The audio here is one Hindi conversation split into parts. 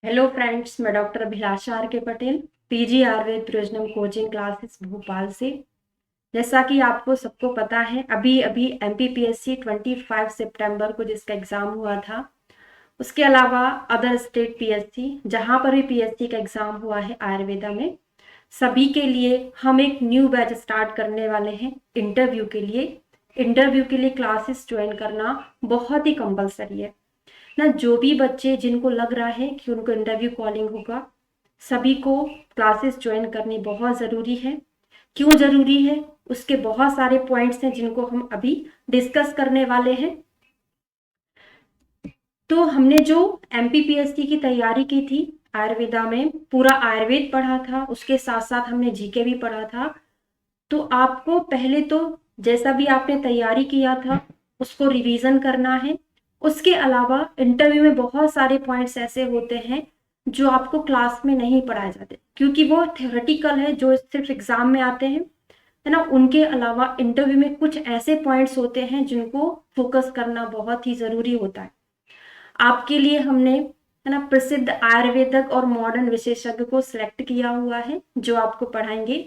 हेलो फ्रेंड्स, मैं doctor Abhilasha R K Patel, PG Ayurveda Prayojanam coaching classes Bhopal से। जैसा कि आपको सबको पता है, अभी अभी एमपीपीएससी 25 सितंबर को जिसका एग्जाम हुआ था, उसके अलावा अदर स्टेट पीएससी जहां पर भी पीएससी का एग्जाम हुआ है आयुर्वेदा में, सभी के लिए हम एक न्यू बैच स्टार्ट करने वाले हैं इंटरव्यू के लिए। इंटरव्यू के लिए क्लासेस ज्वाइन करना बहुत ही कंपलसरी है ना। जो भी बच्चे जिनको लग रहा है कि उनको इंटरव्यू कॉलिंग होगा, सभी को क्लासेस ज्वाइन करनी बहुत ज़रूरी है। क्यों ज़रूरी है, उसके बहुत सारे पॉइंट्स हैं जिनको हम अभी डिस्कस करने वाले हैं। तो हमने जो एमपीपीएससी की तैयारी की थी आयुर्वेदा में, पूरा आयुर्वेद पढ़ा था, उसके साथ साथ हमने जीके भी पढ़ा था। तो आपको पहले तो जैसा भी आपने तैयारी किया था उसको रिवीजन करना है। उसके अलावा इंटरव्यू में बहुत सारे पॉइंट्स ऐसे होते हैं जो आपको क्लास में नहीं पढ़ाए जाते, क्योंकि वो थ्योरेटिकल है जो सिर्फ एग्जाम में आते हैं, है ना। उनके अलावा इंटरव्यू में कुछ ऐसे पॉइंट्स होते हैं जिनको फोकस करना बहुत ही जरूरी होता है। आपके लिए हमने, है ना, प्रसिद्ध आयुर्वेदक और मॉडर्न विशेषज्ञ को सिलेक्ट किया हुआ है जो आपको पढ़ाएंगे।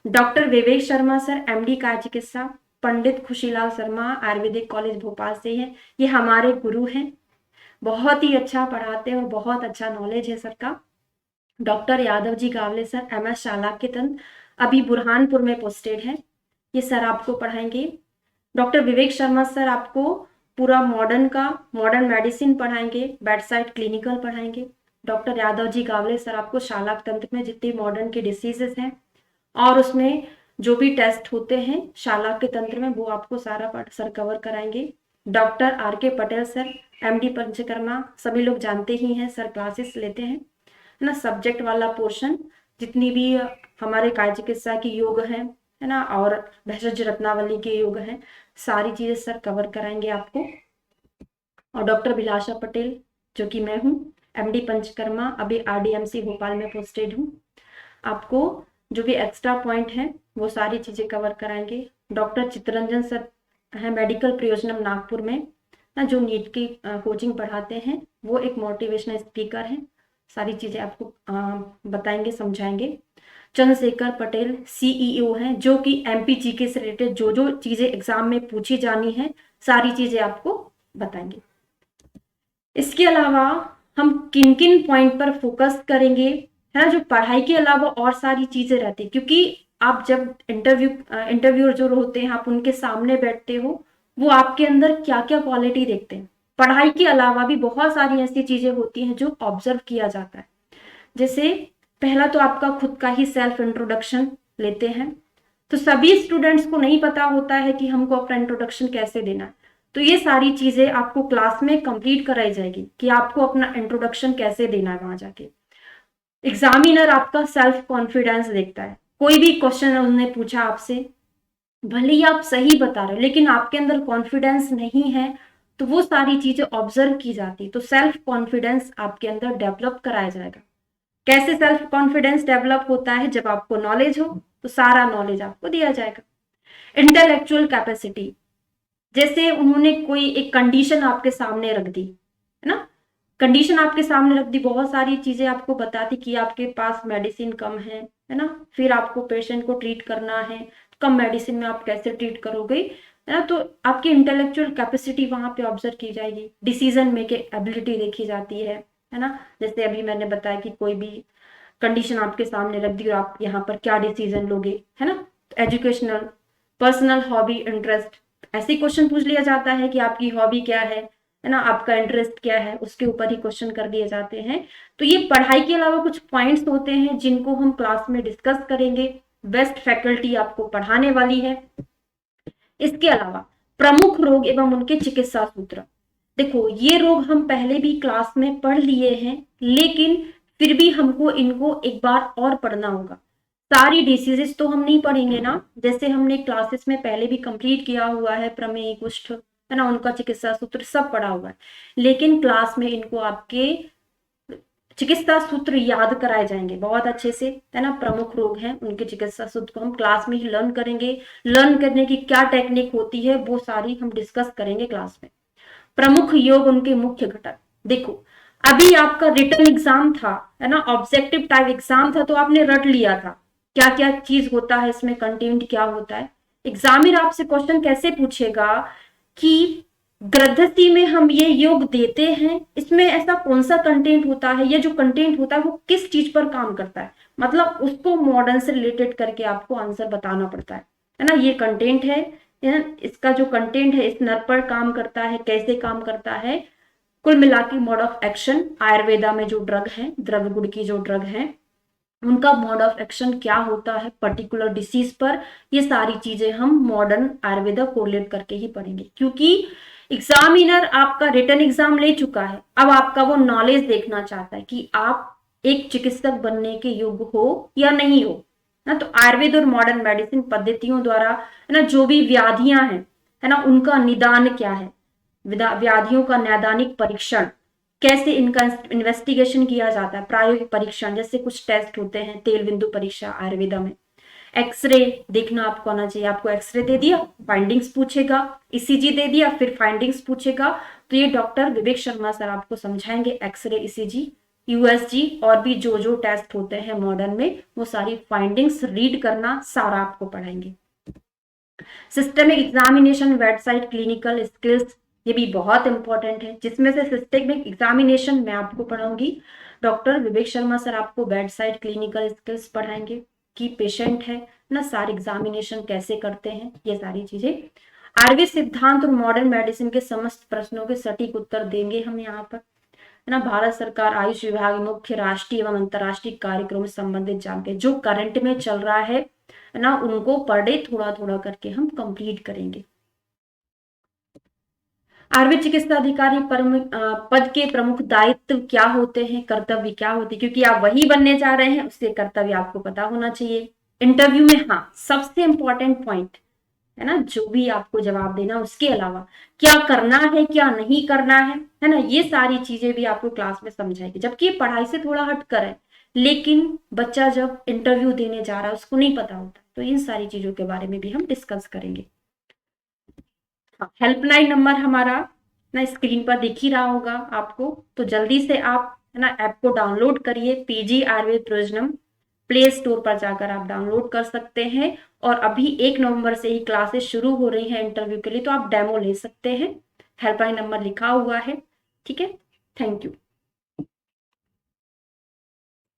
Doctor Vivek Sharma sir, MD काय चिकित्सा, पंडित खुशीलाल शर्मा आयुर्वेदिक कॉलेज भोपाल से है। ये हमारे गुरु हैं, बहुत ही अच्छा पढ़ाते हैं और बहुत अच्छा नॉलेज है सर का। Doctor Yadav ji Gawale sir, MS Shalakya तंत्र, अभी बुरहानपुर में पोस्टेड है। ये सर आपको पढ़ाएंगे। डॉक्टर विवेक शर्मा सर आपको पूरा मॉडर्न मेडिसिन पढ़ाएंगे, बेड साइड क्लिनिकल पढ़ाएंगे। डॉक्टर यादव जी गावले सर आपको शालाक तंत्र में जितनी मॉडर्न की डिसीजेस हैं और उसमें जो भी टेस्ट होते हैं शाला के तंत्र में, वो आपको सारा पार्ट सर कवर कराएंगे। Doctor R K Patel sir, MD panchakarma, सभी लोग जानते ही हैं सर, क्लासेस लेते हैं, है ना। सब्जेक्ट वाला पोर्शन जितनी भी हमारे काय चिकित्सा की योग है ना, और भेषज रत्नावली के योग हैं, सारी चीजें सर कवर कराएंगे आपको। और डॉक्टर अभिलाषा पटेल जो कि मैं हूँ, एमडी पंचकर्मा, अभी आरडीएमसी भोपाल में पोस्टेड हूँ। आपको जो भी एक्स्ट्रा पॉइंट है वो सारी चीजें कवर कराएंगे। डॉक्टर चित्तरंजन सर है मेडिकल प्रयोजनम नागपुर में ना, जो नीट की कोचिंग पढ़ाते हैं, वो एक मोटिवेशनल स्पीकर हैं। सारी चीजें आपको बताएंगे, समझाएंगे। चंद्रशेखर पटेल सीईओ हैं, जो कि एमपीजीके से रिलेटेड जो जो चीजें एग्जाम में पूछी जानी है सारी चीजें आपको बताएंगे। इसके अलावा हम किन किन पॉइंट पर फोकस करेंगे, है ना, जो पढ़ाई के अलावा और सारी चीजें रहती है, क्योंकि आप जब इंटरव्यूअर जो होते हैं, आप उनके सामने बैठते हो, वो आपके अंदर क्या क्या क्वालिटी देखते हैं। पढ़ाई के अलावा भी बहुत सारी ऐसी चीजें होती हैं जो ऑब्जर्व किया जाता है। जैसे पहला तो आपका खुद का ही सेल्फ इंट्रोडक्शन लेते हैं। तो सभी स्टूडेंट्स को नहीं पता होता है कि हमको अपना इंट्रोडक्शन कैसे देना है। तो ये सारी चीजें आपको क्लास में कंप्लीट कराई जाएगी कि आपको अपना इंट्रोडक्शन कैसे देना है वहां जाके। एग्जामिनर आपका सेल्फ कॉन्फिडेंस देखता है। कोई भी क्वेश्चन उन्होंने पूछा आपसे, भले ही आप सही बता रहे हो लेकिन आपके अंदर कॉन्फिडेंस नहीं है, तो वो सारी चीजें ऑब्जर्व की जाती। तो सेल्फ कॉन्फिडेंस आपके अंदर डेवलप कराया जाएगा। कैसे सेल्फ कॉन्फिडेंस डेवलप होता है, जब आपको नॉलेज हो तो सारा नॉलेज आपको दिया जाएगा। इंटेलेक्चुअल कैपेसिटी, जैसे उन्होंने कोई एक कंडीशन आपके सामने रख दी, है ना, कंडीशन आपके सामने रख दी, बहुत सारी चीजें आपको बताती कि आपके पास मेडिसिन कम है ना, फिर आपको पेशेंट को ट्रीट करना है, कम मेडिसिन में आप कैसे ट्रीट करोगे, है ना। तो आपकी इंटेलेक्चुअल कैपेसिटी वहां पे ऑब्जर्व की जाएगी। डिसीजन मेकिंग एबिलिटी देखी जाती है ना। जैसे अभी मैंने बताया कि कोई भी कंडीशन आपके सामने रख दी और आप यहाँ पर क्या डिसीजन लोगे, है ना। एजुकेशनल, पर्सनल, हॉबी, इंटरेस्ट, ऐसे क्वेश्चन पूछ लिया जाता है कि आपकी हॉबी क्या है ना, आपका इंटरेस्ट क्या है, उसके ऊपर ही क्वेश्चन कर दिए जाते हैं। तो ये पढ़ाई के अलावा कुछ पॉइंट्स होते हैं जिनको हम क्लास में डिस्कस करेंगे। बेस्ट फैकल्टी आपको पढ़ाने वाली है। इसके अलावा प्रमुख रोग एवं उनके चिकित्सा सूत्र, देखो ये रोग हम पहले भी क्लास में पढ़ लिए हैं, लेकिन फिर भी हमको इनको एक बार और पढ़ना होगा। सारी डिसीजेस तो हम नहीं पढ़ेंगे ना, जैसे हमने क्लासेस में पहले भी कंप्लीट किया हुआ है, प्रमेय, कुष्ठ, है ना, उनका चिकित्सा सूत्र सब पढ़ा हुआ है, लेकिन क्लास में इनको आपके चिकित्सा सूत्र याद कराए जाएंगे बहुत अच्छे से, है ना। प्रमुख रोग हैं उनके चिकित्सा सूत्र को हम क्लास में ही लर्न करेंगे। लर्न करने की क्या टेक्निक होती है वो सारी हम डिस्कस करेंगे क्लास में। प्रमुख योग, उनके मुख्य घटक, देखो अभी आपका रिटन एग्जाम था, है ना, ऑब्जेक्टिव टाइप एग्जाम था, तो आपने रट लिया था क्या क्या चीज होता है इसमें, कंटेंट क्या होता है। एग्जामिनर आपसे क्वेश्चन कैसे पूछेगा कि गृद्धस्थी में हम ये योग देते हैं, इसमें ऐसा कौन सा कंटेंट होता है, या जो कंटेंट होता है वो किस चीज पर काम करता है, मतलब उसको मॉडर्न से रिलेटेड करके आपको आंसर बताना पड़ता है ना। ये कंटेंट है, इसका जो कंटेंट है इस नर पर काम करता है, कैसे काम करता है। कुल मिला के मोड ऑफ एक्शन, आयुर्वेदा में जो ड्रग है, द्रव्य गुण की जो ड्रग है, उनका मोड ऑफ एक्शन क्या होता है पर्टिकुलर डिसीज पर, ये सारी चीजें हम मॉडर्न आयुर्वेदा कोरिलेट करके ही पढ़ेंगे। क्योंकि एग्जामिनर आपका रिटन एग्जाम ले चुका है, अब आपका वो नॉलेज देखना चाहता है कि आप एक चिकित्सक बनने के योग्य हो या नहीं हो ना। तो आयुर्वेद और मॉडर्न मेडिसिन पद्धतियों द्वारा, है ना, जो भी व्याधियां हैं, है ना, उनका निदान क्या है, व्याधियों का नैदानिक परीक्षण, कैसे इनका इन्वेस्टिगेशन किया जाता है, प्रायोगिक परीक्षण, जैसे कुछ टेस्ट होते हैं, तेल बिंदु परीक्षा आयुर्वेदा में, एक्सरे देखना आपको आना चाहिए। आपको एक्सरे दे दिया, फाइंडिंग्स पूछेगा, ईसीजी दे दिया, फिर फाइंडिंग्स पूछेगा। तो ये डॉक्टर विवेक शर्मा सर आपको समझाएंगे, एक्सरे, ईसीजी, यूएसजी और भी जो जो टेस्ट होते हैं मॉडर्न में, वो सारी फाइंडिंग्स रीड करना सारा आपको पढ़ाएंगे। Systemic examination, website, clinical skills, ये भी बहुत इंपॉर्टेंट है, जिसमें से सिस्टमिक एग्जामिनेशन मैं आपको पढ़ाऊंगी, डॉक्टर विवेक शर्मा सर आपको वेबसाइट, क्लिनिकल स्किल्स पढ़ाएंगे कि पेशेंट है ना, सारे एग्जामिनेशन कैसे करते हैं, ये सारी चीजें। आयुर्वेद सिद्धांत और मॉडर्न मेडिसिन के समस्त प्रश्नों के सटीक उत्तर देंगे हम यहाँ पर, है ना। भारत सरकार आयुष विभाग मुख्य राष्ट्रीय एवं अंतर्राष्ट्रीय कार्यक्रम से संबंधित जानकारी जो करंट में चल रहा है ना, उनको पर डे थोड़ा थोड़ा करके हम कंप्लीट करेंगे। आयुर्वेद चिकित्सा अधिकारी पद के प्रमुख दायित्व क्या होते हैं, कर्तव्य क्या होते हैं, क्योंकि आप वही बनने जा रहे हैं, उसके कर्तव्य आपको पता होना चाहिए। इंटरव्यू में हाँ सबसे इंपॉर्टेंट पॉइंट, है ना, जो भी आपको जवाब देना, उसके अलावा क्या करना है क्या नहीं करना है ना, ये सारी चीजें भी आपको क्लास में समझाएगी। जबकि पढ़ाई से थोड़ा हट कर है, लेकिन बच्चा जब इंटरव्यू देने जा रहा है उसको नहीं पता होता, तो इन सारी चीजों के बारे में भी हम डिस्कस करेंगे। हेल्पलाइन नंबर हमारा ना स्क्रीन पर दिख ही रहा होगा आपको, तो जल्दी से आप, है ना, ऐप को डाउनलोड करिए, पीजी आयुर्वेद प्रयोजनम, प्ले स्टोर पर जाकर आप डाउनलोड कर सकते हैं। और अभी 1 नवंबर से ही क्लासेस शुरू हो रही हैं इंटरव्यू के लिए, तो आप डेमो ले सकते हैं, हेल्पलाइन नंबर लिखा हुआ है, ठीक है। Thank you.